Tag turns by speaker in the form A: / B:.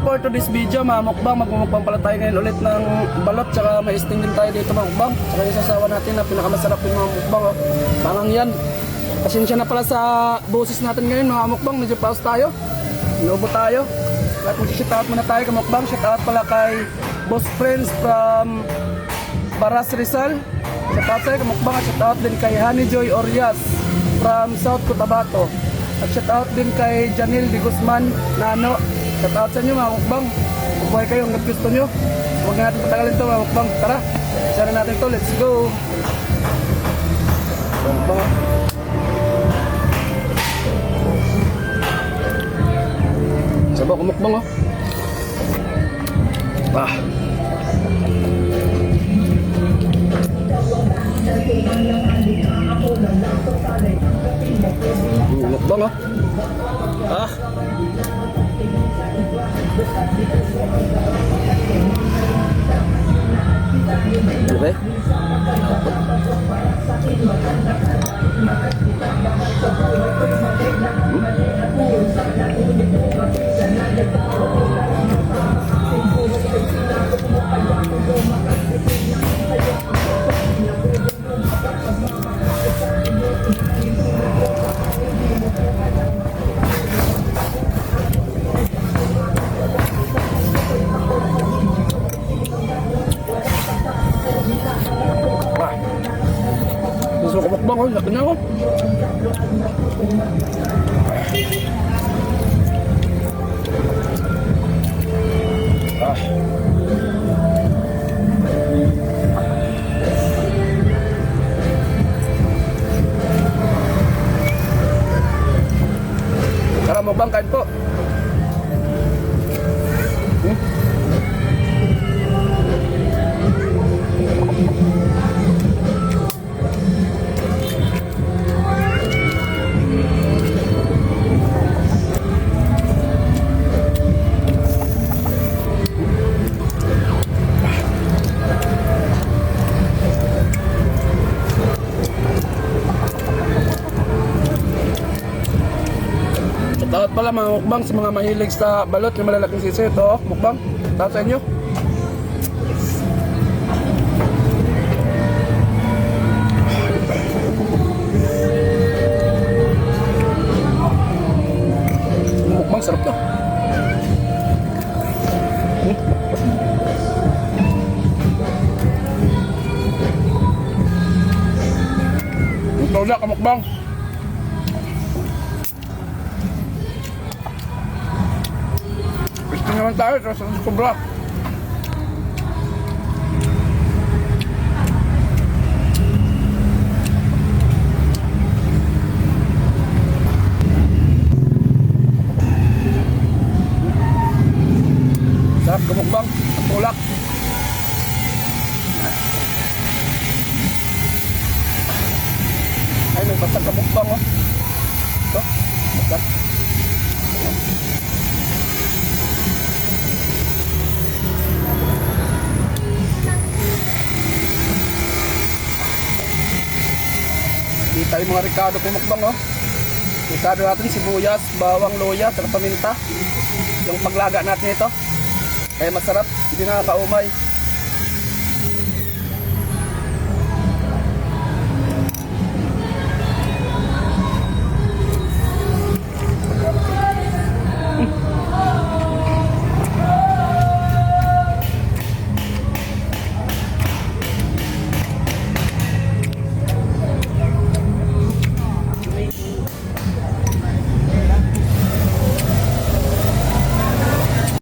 A: for today's video mga mukbang, magmumukbang pala tayo ngayon ulit ng balot, tsaka may sting din tayo dito mga mukbang. Tsaka yung sasawa natin na pinakamasarap yung mga mukbang, oh. Parang yan. Pasensya na pala sa boses natin ngayon mga mukbang, medyo pause tayo. Inubo tayo. At mag-shoutout muna tayo kay mukbang. Shoutout pala kay Boss Friends from Baras Rizal. Shoutout tayo kay mukbang. At shoutout din kay Honey Joy Orias from South Cotabato. At shoutout din kay Janil de Guzman Nano. Shoutout sa inyo mga mukbang. Mabuhay kayo hanggang gusto nyo. Huwag natin patagalin ito mga mukbang. Tara, share natin ito. Let's go. Mukbang. Sabaw kumukbang, oh. Mukbang, oh. Okay. Gusto ko mukbang, oh. Laki na, oh. Tara mukbang, kain po. Shoutout pala mga mukbang sa mga mahilig sa balot yung malalaking sisi. Ito, mukbang. Shoutout sa inyo. Mukbang, sarap to. Ito ulit ka mukbang. Gusto naman tayo, terus sobra. Sarap kumukbang, ang tulak. Ay, may basag kumukbang, oh. Ito, basag. Dito yung mga ricado pumukbang, oh. Ricado natin sibuyas, bawang, luya, at paminta. Yung paglaga natin ito. Kaya masarap, hindi nakakaumay.